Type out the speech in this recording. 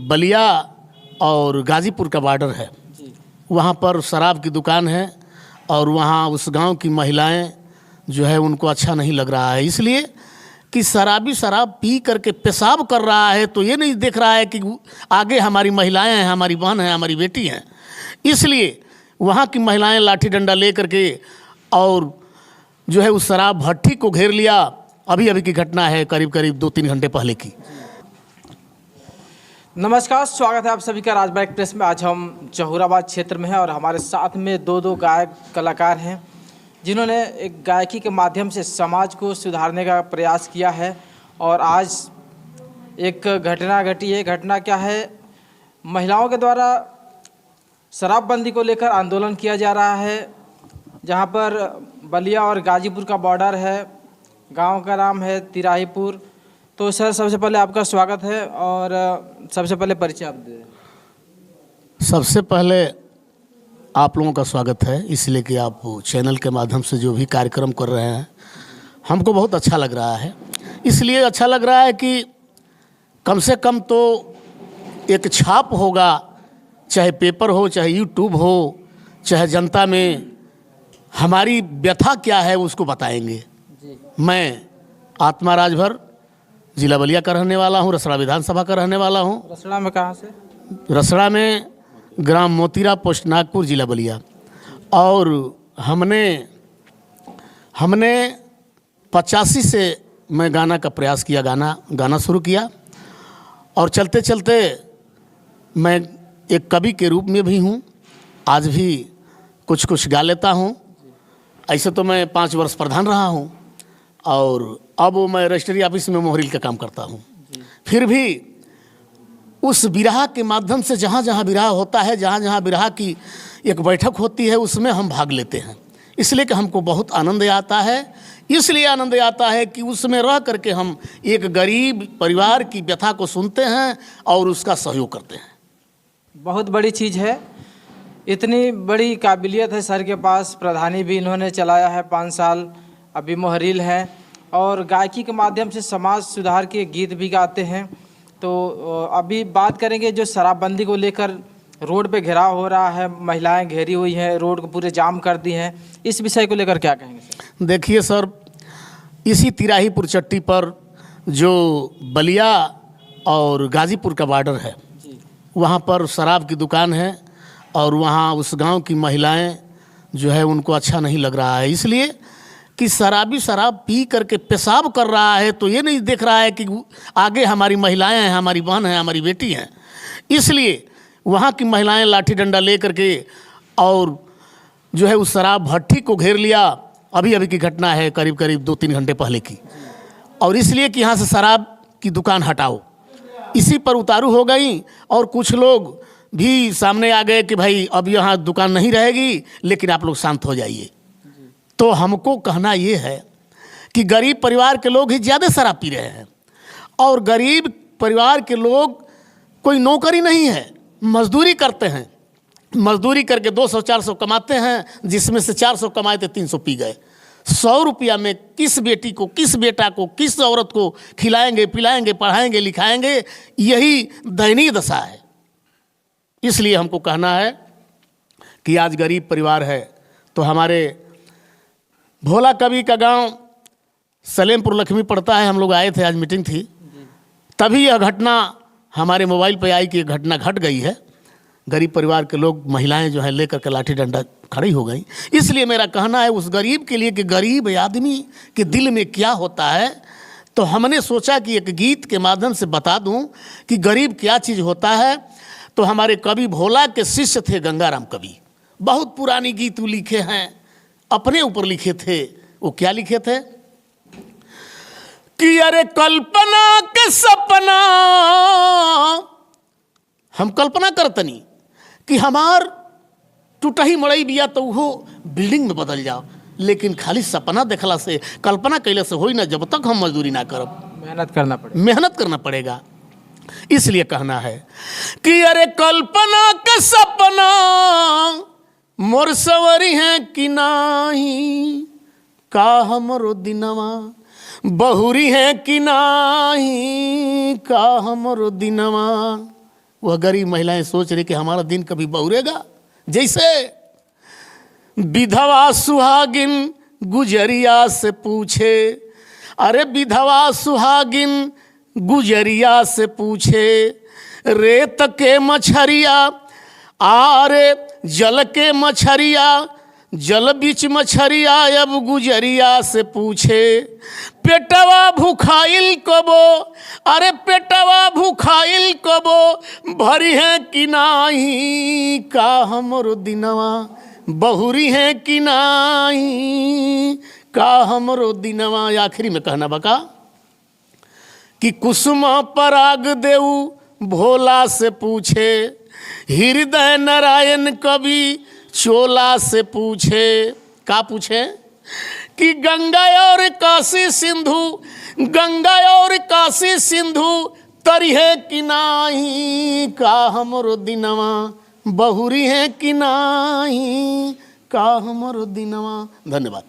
बलिया और गाज़ीपुर का बॉर्डर है, वहाँ पर शराब की दुकान है और वहाँ उस गांव की महिलाएं जो है उनको अच्छा नहीं लग रहा है, इसलिए कि शराबी शराब पी करके पेशाब कर रहा है, तो ये नहीं देख रहा है कि आगे हमारी महिलाएं हैं, हमारी बहन हैं, हमारी बेटी हैं। इसलिए वहाँ की महिलाएं लाठी डंडा ले करके और जो है उस शराब भट्टी को घेर लिया। अभी अभी की घटना है, करीब करीब 2-3 घंटे पहले की। नमस्कार, स्वागत है आप सभी का राजबाग एक्सप्रेस में। आज हम जहूराबाद क्षेत्र में हैं और हमारे साथ में दो गायक कलाकार हैं जिन्होंने एक गायकी के माध्यम से समाज को सुधारने का प्रयास किया है। और आज एक घटना घटी है। घटना क्या है? महिलाओं के द्वारा शराबबंदी को लेकर आंदोलन किया जा रहा है, जहां पर बलिया और गाजीपुर का बॉर्डर है। गांव का नाम है तिराहीपुर। तो सर, सबसे पहले आपका स्वागत है और सबसे पहले परिचय आप दें। सबसे पहले आप लोगों का स्वागत है, इसलिए कि आप चैनल के माध्यम से जो भी कार्यक्रम कर रहे हैं हमको बहुत अच्छा लग रहा है। इसलिए अच्छा लग रहा है कि कम से कम तो एक छाप होगा, चाहे पेपर हो, चाहे यूट्यूब हो, चाहे जनता में हमारी व्यथा क्या है उसको बताएंगे। मैं आत्मा राजभर जिला बलिया का रहने वाला हूँ, रसड़ा विधानसभा का रहने वाला हूँ। रसड़ा में कहाँ से? रसड़ा में ग्राम मोतीरा, पोस्ट नागपुर, जिला बलिया। और हमने 85 से मैं गाना का प्रयास किया, गाना शुरू किया और चलते चलते मैं एक कवि के रूप में भी हूँ। आज भी कुछ गा लेता हूँ। ऐसे तो मैं 5 वर्ष प्रधान रहा हूँ और अब मैं रजिस्ट्री ऑफिस में मोहरिल का काम करता हूँ। फिर भी उस विरहा के माध्यम से जहाँ जहाँ विरहा होता है, जहाँ जहाँ विरहा की एक बैठक होती है, उसमें हम भाग लेते हैं। इसलिए कि हमको बहुत आनंद आता है। इसलिए आनंद आता है कि उसमें रह करके हम एक गरीब परिवार की व्यथा को सुनते हैं और उसका सहयोग करते हैं। बहुत बड़ी चीज़ है। इतनी बड़ी काबिलियत है सर के पास। प्रधानी भी इन्होंने चलाया है 5 साल, अभी मोहरिल है और गायकी के माध्यम से समाज सुधार के गीत भी गाते हैं। तो अभी बात करेंगे जो शराबबंदी को लेकर रोड पे घेराव हो रहा है, महिलाएं घेरी हुई हैं, रोड को पूरे जाम कर दी हैं, इस विषय को लेकर क्या कहेंगे सर? देखिए सर, इसी तिराहीपुर चट्टी पर जो बलिया और गाजीपुर का बॉर्डर है, वहाँ पर शराब की दुकान है और वहाँ उस गांव की महिलाएं जो है उनको अच्छा नहीं लग रहा है, इसलिए कि शराबी शराब पी करके पेशाब कर रहा है, तो ये नहीं देख रहा है कि आगे हमारी महिलाएं हैं, हमारी बहन हैं, हमारी बेटी हैं। इसलिए वहाँ की महिलाएं लाठी डंडा ले करके और जो है उस शराब भट्टी को घेर लिया। अभी अभी की घटना है, करीब करीब 2-3 घंटे पहले की। और इसलिए कि यहाँ से शराब की दुकान हटाओ, इसी पर उतारू हो गई। और कुछ लोग भी सामने आ गए कि भाई अब यहाँ दुकान नहीं रहेगी, लेकिन आप लोग शांत हो जाइए। तो हमको कहना ये है कि गरीब परिवार के लोग ही ज़्यादा शराब पी रहे हैं और गरीब परिवार के लोग कोई नौकरी नहीं है, मजदूरी करते हैं। मजदूरी करके 200-400 कमाते हैं, जिसमें से 400 कमाए थे 300 पी गए। 100 रुपया में किस बेटी को, किस बेटा को, किस औरत को खिलाएंगे, पिलाएंगे, पढ़ाएंगे, लिखाएंगे? यही दयनीय दशा है। इसलिए हमको कहना है कि आज गरीब परिवार है। तो हमारे भोला कवि का गांव सलेमपुर लक्ष्मी पड़ता है, हम लोग आए थे, आज मीटिंग थी, तभी यह घटना हमारे मोबाइल पे आई कि यह घटना घट गई है। गरीब परिवार के लोग, महिलाएं जो है लेकर के लाठी डंडा खड़ी हो गई। इसलिए मेरा कहना है उस गरीब के लिए कि गरीब आदमी के दिल में क्या होता है। तो हमने सोचा कि एक गीत के माध्यम से बता दूं कि गरीब क्या चीज़ होता है। तो हमारे कवि भोला के शिष्य थे गंगाराम कवि, बहुत पुरानी गीत लिखे हैं, अपने ऊपर लिखे थे। वो क्या लिखे थे कि अरे कल्पना के सपना, हम कल्पना करतनी कि हमार टूटही मड़ई बिया तो वो बिल्डिंग में बदल जाओ, लेकिन खाली सपना देखला से, कल्पना कैले से होई ना, जब तक हम मजदूरी ना करब। मेहनत करना पड़ेगा। इसलिए कहना है कि अरे कल्पना के सपना मोर सवरी है कि नाही, का हमरो दिनवा बहुरी है कि नाही, का हमरो दिनवा वह गरीब महिलाएं सोच रही कि हमारा दिन कभी बहुरेगा। जैसे विधवा सुहागिन गुजरिया से पूछे, अरे विधवा सुहागिन गुजरिया से पूछे, रेत के मछरिया आरे जल के मछरिया, जल बीच मछरिया अब गुजरिया से पूछे, पेटवा भूखाइल कबो, अरे पेटवा भूखाइल कबो भरी है कि नाही, का हमरो दिनवा बहुरी है कि नाही, का हमरो दिनवा। आखिरी में कहना बका कि कुसुम पराग देऊ भोला से पूछे, हृदय नारायण कवि चोला से पूछे। का पूछे कि गंगा और काशी सिंधु, गंगा और काशी सिंधु तरी है कि नाही, का हमरो दिनवा बहुरी है कि नाही, का हमरो दिनवा। धन्यवाद।